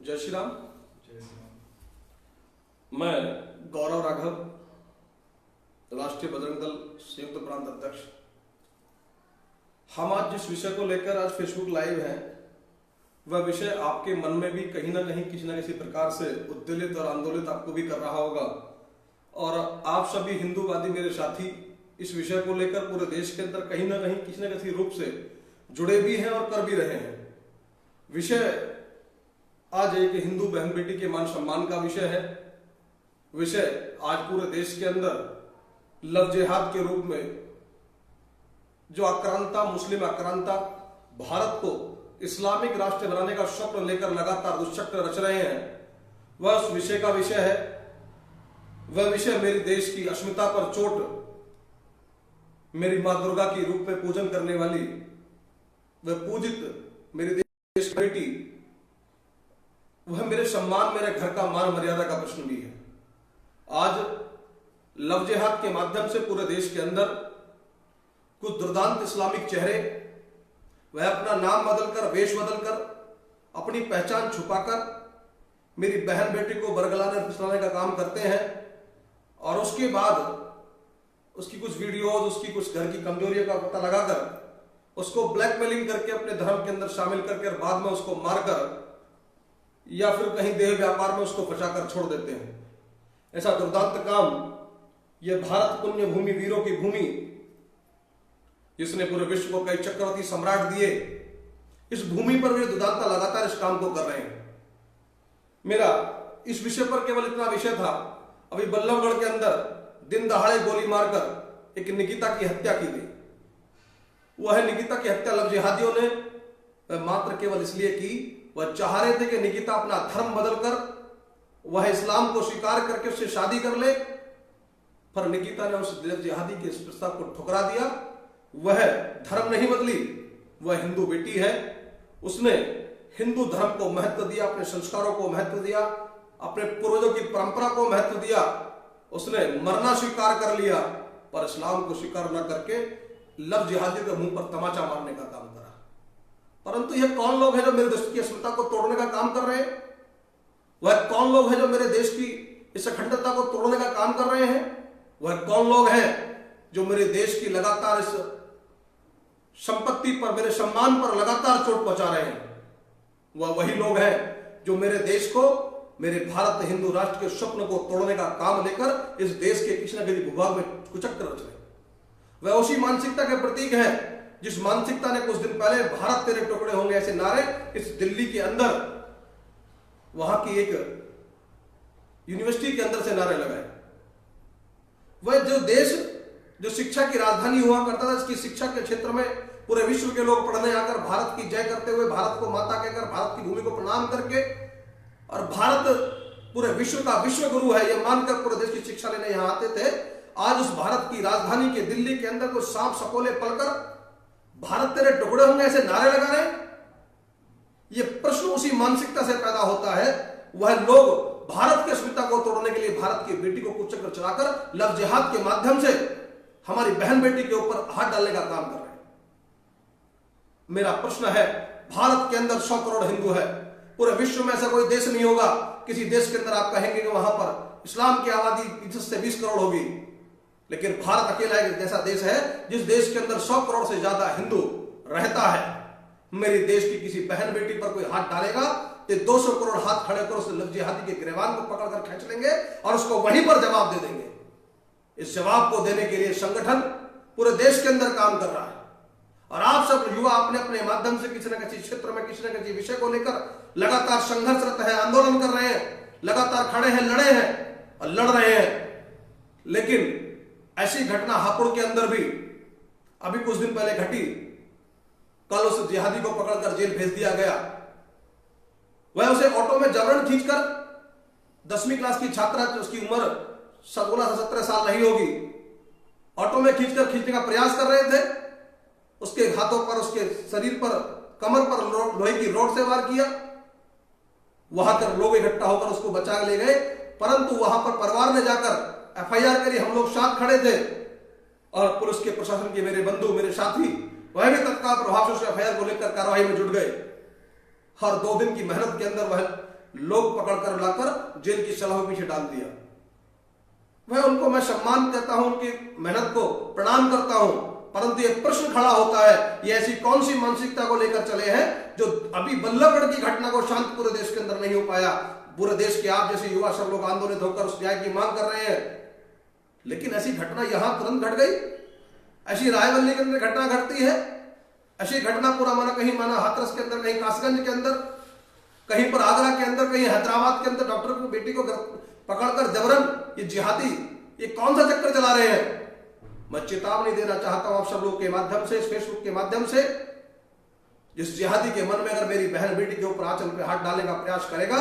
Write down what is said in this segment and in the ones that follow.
जय श्री राम। जय श्री राम। मैं गौरव राघव, राष्ट्रीय बजरंग दल संयुक्त प्रांत अध्यक्ष। हम आज जिस विषय को लेकर आज फेसबुक लाइव हैं, वह विषय आपके मन में भी कहीं ना कहीं किसी न किसी प्रकार से उद्वेलित और आंदोलित आपको भी कर रहा होगा। और आप सभी हिंदूवादी मेरे साथी इस विषय को लेकर पूरे देश के अंदर कहीं ना कहीं किसी न किसी रूप से जुड़े भी हैं और कर भी रहे हैं। विषय आज एक हिंदू बहन बेटी के मान सम्मान का विषय है। विषय आज पूरे देश के अंदर लव जिहाद के रूप में जो आक्रांता, मुस्लिम आक्रांता भारत को इस्लामिक राष्ट्र बनाने का स्वप्न लेकर लगातार दुष्चक्र रच रहे हैं, वह उस विषय का विषय है। वह विषय मेरे देश की अस्मिता पर चोट, मेरी मां दुर्गा की रूप में पूजन करने वाली वह पूजित मेरे देश की बेटी, वह मेरे सम्मान, मेरे घर का मान मर्यादा का प्रश्न भी है। आज लव जिहाद के माध्यम से पूरे देश के अंदर कुछ दुर्दांत इस्लामिक चेहरे वह अपना नाम बदलकर, वेश बदलकर, अपनी पहचान छुपाकर मेरी बहन बेटी को बरगलाने फिसलाने का काम करते हैं। और उसके बाद उसकी कुछ वीडियोज, उसकी कुछ घर की कमजोरियों का पता लगाकर उसको ब्लैकमेलिंग करके अपने धर्म के अंदर शामिल करके और बाद में उसको मारकर या फिर कहीं देह व्यापार में उसको फंसाकर छोड़ देते हैं। ऐसा दुर्दांत काम यह भारत पुण्य भूमि, वीरों की भूमि, जिसने पूरे विश्व को कई चक्रवर्ती सम्राट दिए, इस भूमि पर वे दुर्दांता लगातार इस काम को कर रहे हैं। मेरा इस विषय पर केवल इतना विषय था, अभी बल्लभगढ़ के अंदर दिन दहाड़े गोली मारकर एक निकिता की हत्या की गई। वह निकिता की हत्या लव जिहादियों ने मात्र केवल इसलिए की, वह चाह रहे थे कि निकिता अपना धर्म बदलकर वह इस्लाम को स्वीकार करके उससे शादी कर ले, पर निकिता ने उस लव जिहादी के इस प्रस्ताव को ठुकरा दिया। वह धर्म नहीं बदली, वह हिंदू बेटी है। उसने हिंदू धर्म को महत्व दिया, अपने संस्कारों को महत्व दिया, अपने पूर्वजों की परंपरा को महत्व दिया। उसने मरना स्वीकार कर लिया, पर इस्लाम को स्वीकार न करके लव जिहादी के मुंह पर तमाचा मारने का काम करा। परंतु यह कौन लोग हैं जो मेरे देश की अस्मिता को तोड़ने का काम कर रहे हैं? वह कौन लोग हैं जो मेरे देश की इस अखंडता को तोड़ने का काम कर रहे हैं? वह कौन लोग हैं जो मेरे देश की लगातार इस संपत्ति पर, मेरे सम्मान पर लगातार चोट पहुंचा रहे हैं? वह वही लोग हैं जो मेरे देश को, मेरे भारत हिंदू राष्ट्र के स्वप्न को तोड़ने का काम लेकर इस देश के किसी न किसी भूभाग में कुचक्र रच रहे हैं। वह उसी मानसिकता के प्रतीक है जिस मानसिकता ने कुछ दिन पहले भारत तेरे टुकड़े होंगे ऐसे नारे इस दिल्ली के अंदर, वहां की एक यूनिवर्सिटी के अंदर से नारे लगाए। वह जो देश, जो शिक्षा की राजधानी हुआ करता था, इसकी शिक्षा के क्षेत्र में पूरे विश्व के लोग पढ़ने आकर भारत की जय करते हुए, भारत को माता कहकर, भारत की भूमि को प्रणाम करके, और भारत पूरे विश्व का विश्व गुरु है यह मानकर पूरे देश की शिक्षा लेने यहां आते थे। आज उस भारत की राजधानी के दिल्ली के अंदर कुछ सांप सकोले पलकर भारत तेरे टुकड़े होंगे ऐसे नारे लगा रहे हैं। यह प्रश्न उसी मानसिकता से पैदा होता है। वह लोग भारत की अस्मिता को तोड़ने के लिए भारत की बेटी को कुचक्र चलाकर लव जिहाद के माध्यम से हमारी बहन बेटी के ऊपर हाथ डालने का काम कर रहे हैं। मेरा प्रश्न है, भारत के अंदर 100 करोड़ हिंदू है, पूरे विश्व में ऐसा कोई देश नहीं होगा किसी देश के अंदर आप कहेंगे कि वहां पर इस्लाम की आबादी 30 से 20 करोड़ होगी, लेकिन भारत अकेला एक ऐसा देश है जिस देश के अंदर 100 करोड़ से ज्यादा हिंदू रहता है। मेरे देश की किसी बहन बेटी पर कोई हाथ डालेगा तो 200 करोड़ हाथ खड़े कर उस लव जिहादी के गिरबान को पकड़कर खींच लेंगे और उसको वहीं पर जवाब दे देंगे। इस जवाब को देने के लिए संगठन पूरे देश के अंदर काम कर रहा है, और आप सब युवा अपने अपने माध्यम से किसी न किसी क्षेत्र में, किसी न किसी विषय को लेकर लगातार संघर्षरत है, आंदोलन कर रहे हैं, लगातार खड़े हैं, लड़े हैं और लड़ रहे हैं। लेकिन ऐसी घटना हापुड़ के अंदर भी अभी कुछ दिन पहले घटी। कल उस जिहादी को पकड़कर जेल भेज दिया गया। वह उसे ऑटो में जबरन खींचकर, 10वीं क्लास की छात्रा, उसकी उम्र 16 से 17 साल नहीं होगी, ऑटो में खींचने का प्रयास कर रहे थे। उसके हाथों पर, उसके शरीर पर, कमर पर लोहे की रॉड से वार किया। वहां कर लोग इकट्ठा होकर उसको बचा ले गए, परंतु वहां पर परिवार ने जाकर FIR करी। हम लोग साथ खड़े थे और पुलिस के प्रशासन के मेरे बंधु, मेरे साथी, वह भी तत्काल प्रभाव से FIR को लेकर कार्रवाई में जुट गए। हर 2 दिन की मेहनत के अंदर वह लोग पकड़कर लाकर जेल की सलाह पीछे डाल दिया। वह उनको मैं सम्मान करता हूं, उनकी मेहनत को प्रणाम करता हूं, परंतु एक प्रश्न खड़ा होता है, ये ऐसी कौन सी मानसिकता को लेकर चले हैं जो अभी बल्लभगढ़ की घटना को शांत पूरे देश के अंदर नहीं हो पाया। पूरे देश के आप जैसे युवा सब लोग आंदोलित होकर उस न्याय की मांग कर रहे हैं, लेकिन ऐसी घटना यहां तुरंत घट गई। ऐसी रायबरेली के अंदर घटना घटती है, ऐसी घटना पूरा माना कहीं माना हाथरस के अंदर, कहीं कासगंज के अंदर, कहीं पर आगरा के अंदर, कहीं हैदराबाद के अंदर डॉक्टर की बेटी को पकड़कर जबरन ये जिहादी ये कौन सा चक्कर चला रहे हैं। मैं चेतावनी देना चाहता हूं आप सब लोग के माध्यम से, इस फेसबुक के माध्यम से, जिस जिहादी के मन में अगर मेरी बहन बेटी के ऊपर आंचल पे हाथ डालने का प्रयास करेगा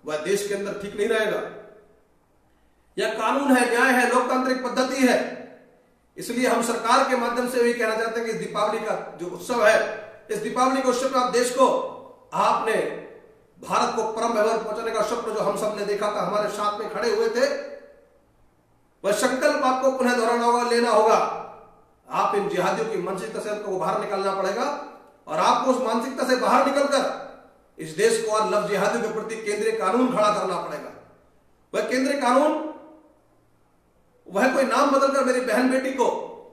वह देश के अंदर ठीक नहीं रहेगा। यह कानून है, न्याय है, लोकतांत्रिक पद्धति है। इसलिए हम सरकार के माध्यम से भी कहना चाहते हैं कि दीपावली का जो उत्सव है, इस दीपावली के उत्सव में आप देश को, आपने भारत को परम वैभव पहुंचाने का स्वप्न जो हम सब ने देखा था, हमारे साथ में खड़े हुए थे, वह संकल्प आपको पुनः दोहराना होगा, लेना होगा। आप इन जिहादियों की मानसिकता से आपको बाहर निकलना पड़ेगा और आपको उस मानसिकता से बाहर निकलकर इस देश को और लव जिहादियों के प्रति केंद्रीय कानून खड़ा करना पड़ेगा। वह केंद्रीय कानून, वह कोई नाम बदलकर मेरी बहन बेटी को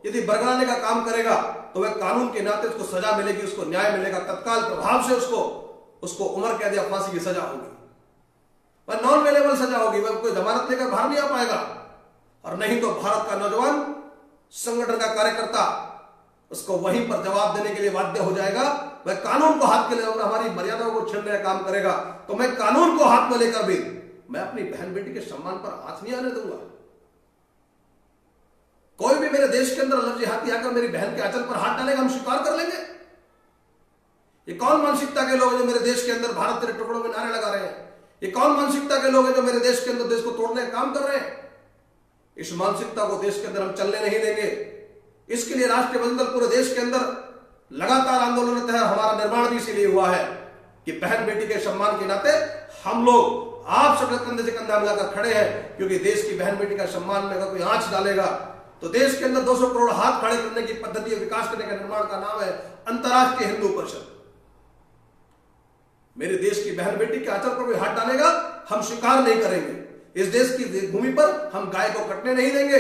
यदि बरगलाने का काम करेगा तो वह कानून के नाते उसको सजा मिलेगी, उसको न्याय मिलेगा, तत्काल प्रभाव से उसको उम्र कैद या फांसी की सजा होगी। वह नॉन अवेलेबल सजा होगी, वह कोई जमानत लेकर बाहर नहीं आ पाएगा। और नहीं तो भारत का नौजवान संगठन का कार्यकर्ता उसको वहीं पर जवाब देने के लिए बाध्य हो जाएगा। वह कानून को हाथ में लेकर हमारी मर्यादाओं को छीनने का काम करेगा, तो मैं कानून को हाथ में लेकर भी मैं अपनी बहन बेटी के सम्मान पर हाथ नहीं आने दूंगा। कोई भी मेरे देश के अंदर लव जिहादी आकर मेरी बहन के आंचल पर हाथ डालेगा, हम स्वीकार कर लेंगे। ये कौन मानसिकता के लोग हैं जो मेरे देश के अंदर भारत तेरे टुकड़ों में नारे लगा रहे हैं? ये कौन मानसिकता के लोग हैं जो मेरे देश के अंदर देश को तोड़ने का काम कर रहे हैं? इस मानसिकता को देश के अंदर हम चलने नहीं देंगे। इसके लिए राष्ट्रीय बंधन पूरे देश के अंदर लगातार आंदोलन है। हमारा निर्माण भी इसीलिए हुआ है कि बहन बेटी के सम्मान के नाते हम लोग आप सब कंधे से कंधा मिलाकर खड़े हैं, क्योंकि देश की बहन बेटी का सम्मान में अगर कोई आंच डालेगा तो देश के अंदर 200 करोड़ हाथ खड़े करने की पद्धति विकास करने का निर्माण का नाम है अंतर्राष्ट्रीय हिंदू परिषद। मेरे देश की बहन बेटी के आंचल पर कोई हाथ डालेगा हम स्वीकार नहीं करेंगे। इस देश की भूमि पर हम गाय को कटने नहीं देंगे।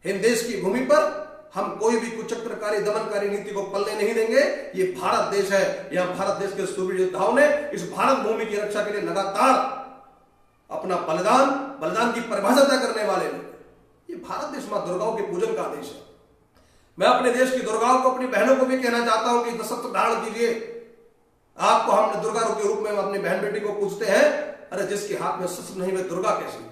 इन देश की भूमि पर हम कोई भी कुचक्रकारी दमनकारी नीति को पलने नहीं देंगे। ये भारत देश है। यहां भारत देश के सूरवीर योद्धाओं ने इस भारत भूमि की रक्षा के लिए लगातार अपना बलिदान की परिभाषा तय करने वाले ने, ये भारत देश मां दुर्गाओं के पूजन का देश है। मैं अपने देश की दुर्गाओं को, अपनी बहनों को भी कहना चाहता हूं कि सत्य धारण कीजिए। आपको हम दुर्गा के रूप में अपनी बहन बेटी को पूछते हैं, अरे जिसके हाथ में शस्त्र नहीं, वह दुर्गा कैसी है?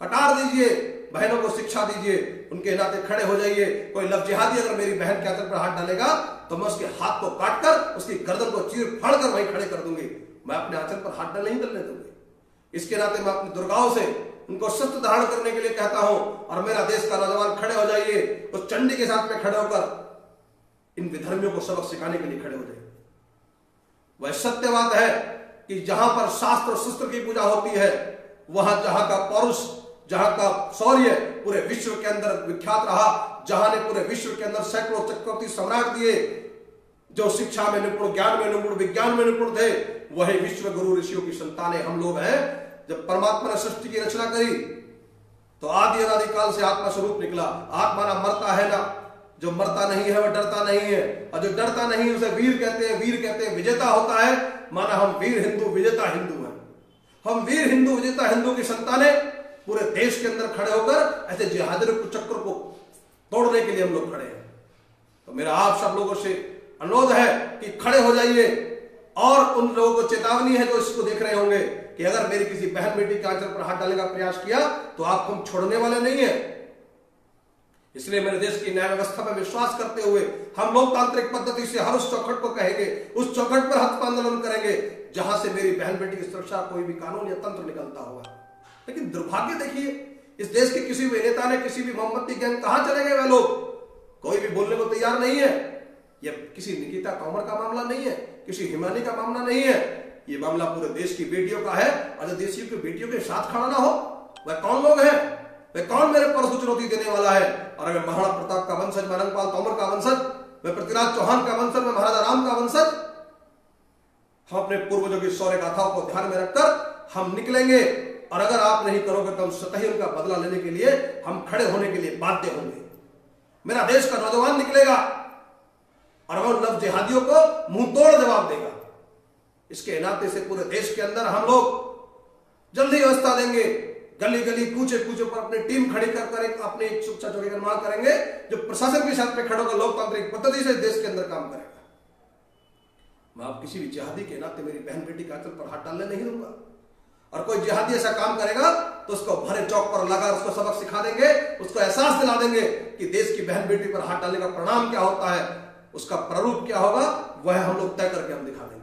कटार दीजिए, बहनों को शिक्षा दीजिए, उनके नाते खड़े हो जाइए। कोई लव जिहादी अगर मेरी बहन के आंचल पर हाथ डालेगा तो मैं उसके हाथ को काटकर उसकी गर्दन को चीर फाड़ कर वहीं खड़े कर दूंगी। मैं अपने आंचल पर हाथ नहीं डालने दूंगी। इसके नाते मैं अपनी दुर्गाओं से उनको शस्त्र धारण करने के लिए कहता हूं, और मेरा देश का नौजवान खड़े हो जाइए, उस चंडी के साथ में खड़े होकर इन विधर्मियों को सबक सिखाने के लिए खड़े हो जाइए। वह सत्य बात है कि जहां पर शास्त्र और शस्त्र की पूजा होती है, वहां जहां का पौरुष, जहां का शौर्य पूरे विश्व के अंदर विख्यात रहा, जहां ने पूरे विश्व के अंदर सैकड़ों चक्रवर्ती सम्राट दिए, जो शिक्षा में निपुण, ज्ञान में निपुण, विज्ञान में निपुण थे, वही विश्व गुरु ऋषियों की संतानें हम लोग हैं। जब परमात्मा ने सृष्टि की रचना करी तो आदि अनादि काल से आत्मा स्वरूप निकला। आत्मा ना मरता है, ना जो मरता नहीं है वह डरता नहीं है, और जो डरता नहीं उसे वीर कहते हैं। वीर कहते हैं विजेता होता है, माना हम वीर हिंदू विजेता हिंदू हैं। हम वीर हिंदू विजेता हिंदू की संतानें पूरे देश के अंदर खड़े होकर ऐसे जिहादी चक्र को तोड़ने के लिए हम लोग खड़े हैं। तो मेरा आप सब लोगों से अनुरोध है कि खड़े हो जाइए, और उन लोगों को चेतावनी है जो इसको देख रहे होंगे कि अगर मेरी किसी बहन बेटी के आंचल पर हाथ डालने का प्रयास किया तो आपको हम छोड़ने वाले नहीं है। इसलिए मेरे देश की न्याय व्यवस्था में विश्वास करते हुए हम लोकतांत्रिक पद्धति से हर उस चौखट को कहेंगे, उस चौखट पर हत्या आंदोलन करेंगे जहां से मेरी बहन बेटी की सुरक्षा कोई भी कानून या तंत्र निकलता होगा। लेकिन दुर्भाग्य देखिए, इस देश के किसी भी नेता ने, किसी भी मोमबत्ती गैंग कहां चले गए वह लोग? कोई भी बोलने को तैयार नहीं है। यह किसी निकिता तोमर का मामला नहीं है, किसी हिमानी का मामला नहीं है। यह मामला पूरे देश की बेटियों का है, और जो देश की बेटियों के साथ खड़ा ना हो वह कौन लोग हैं? वह कौन मेरे पर चुनौती देने वाला है? और अगर महाराणा प्रताप का वंशज, मैं रंगपाल तोमर का वंशज, मैं पृथ्वीराज चौहान का वंशज, मैं महाराजा राम का वंशज, हम अपने पूर्वजों की शौर्य गाथाओं को ध्यान में रखकर हम निकलेंगे, और अगर आप नहीं करोगे तो हम स्वतः ही उनका बदला लेने के लिए हम खड़े होने के लिए बाध्य होंगे। मेरा देश का नौजवान निकलेगा और वो नव जिहादियों को मुंह तोड़ जवाब देगा। इसके नाते से पूरे देश के अंदर हम लोग जल्दी व्यवस्था देंगे, गली गली कूचे कूचे पर अपनी टीम खड़ी कर कर अपनी एक सुरक्षा चौकी का निर्माण करेंगे, जो प्रशासन के साथ में खड़े होकर लोकतांत्रिक पद्धति से देश के अंदर काम करेगा। मैं आप किसी भी जिहादी के नाते मेरी बहन बेटी के आंचल पर हाथ डालने नहीं दूंगा, और कोई जिहादी ऐसा काम करेगा तो उसको भरे चौक पर लगा उसको सबक सिखा देंगे, उसको एहसास दिला देंगे कि देश की बहन बेटी पर हाथ डालने का परिणाम क्या होता है, उसका प्रारूप क्या होगा, वह हम लोग तय करके हम दिखा देंगे।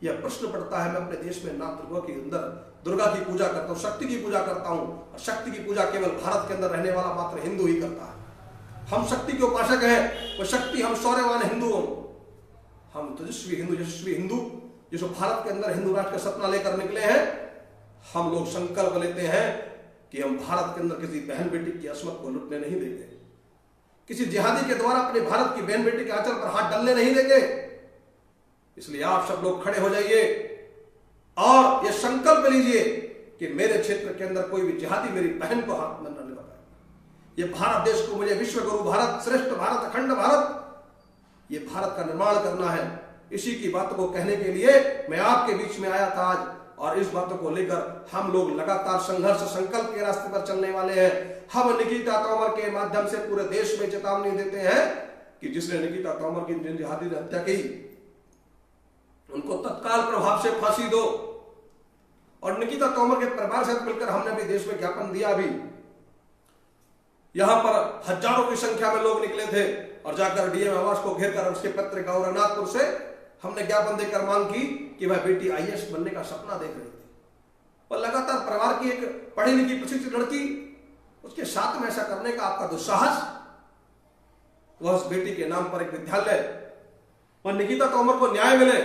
यह प्रश्न पड़ता है, मैं अपने देश में नाम दुर्गा के अंदर दुर्गा की पूजा करता हूं, शक्ति की पूजा करता हूं, और शक्ति की पूजा केवल भारत के अंदर रहने वाला मात्र हिंदू ही करता है। हम शक्ति के उपासक हैं, वो शक्ति हम शौर्यवान हिंदू, हम तेजस्वी हिंदू, यशस्वी हिंदू, जो भारत के अंदर हिंदू राष्ट्र का सपना लेकर निकले हैं। हम लोग संकल्प लेते हैं कि हम भारत के अंदर किसी बहन बेटी की अस्मत को लुटने नहीं देंगे, किसी जिहादी के द्वारा अपने भारत की बहन बेटी के आंचल पर हाथ डालने नहीं देंगे। इसलिए आप सब लोग खड़े हो जाइए और यह संकल्प लीजिए कि मेरे क्षेत्र के अंदर कोई भी जिहादी मेरी बहन को हाथ न लगा पाए। यह भारत देश को, मुझे विश्व गुरु भारत, श्रेष्ठ भारत, अखंड भारत, ये भारत का निर्माण करना है। इसी की बातों को कहने के लिए मैं आपके बीच में आया था आज, और इस बातों को लेकर हम लोग लगातार संघर्ष संकल्प के रास्ते पर चलने वाले हैं। हम निकिता तोमर के माध्यम से पूरे देश में चेतावनी देते हैं कि जिसने निकिता तोमर की जिहादी ने हत्या की उनको तत्काल प्रभाव से फांसी दो। और निकिता तोमर के परिवार से मिलकर हमने भी देश में ज्ञापन दिया। भी यहां पर हजारों की संख्या में लोग निकले थे और जाकर डीएम आवास को घेरकर उसके पत्रिका और रघुनाथपुर से हमने ज्ञापन देकर मांग की कि वह बेटी आईएएस बनने का सपना देख रही थी, और लगातार परिवार की एक पढ़ी लिखी प्रशिक्षित लड़की, उसके साथ में ऐसा करने का आपका दुस्साहस। वह उस बेटी के नाम पर एक विद्यालय, वह निकिता तोमर को न्याय मिले,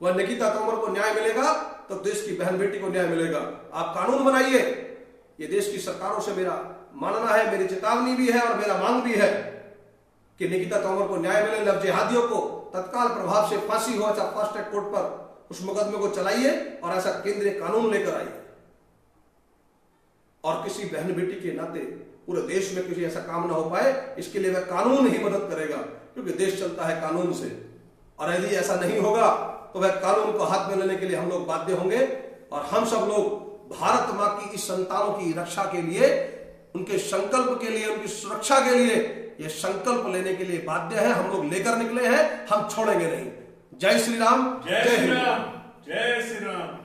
वह निकिता तोमर को न्याय मिलेगा तो देश की बहन बेटी को न्याय मिलेगा। आप कानून बनाइए। ये देश की सरकारों से मेरा मानना है, मेरी चेतावनी भी है और मेरा मांग भी है कि निकिता तोमर को न्याय मिले, लव जिहादियों को तत्काल प्रभाव से फांसी हो, चाहे फास्ट ट्रैक कोर्ट पर उस मुकदमे को चलाइए और ऐसा केंद्रीय कानून लेकर आइए। और किसी बहन बेटी के नाते पूरे देश में किसी ऐसा काम ना हो पाए, इसके लिए वह कानून ही मदद करेगा, क्योंकि देश चलता है कानून से। और यदि ऐसा नहीं होगा तो वह कानून को हाथ में लेने के लिए हम लोग बाध्य होंगे, और हम सब लोग भारत मां की इस संतानों की रक्षा के लिए, उनके संकल्प के लिए, उनकी सुरक्षा के लिए ये संकल्प लेने के लिए बाध्य है। हम लोग लेकर निकले हैं, हम छोड़ेंगे नहीं। जय श्री राम, जय श्री राम, जय श्री राम।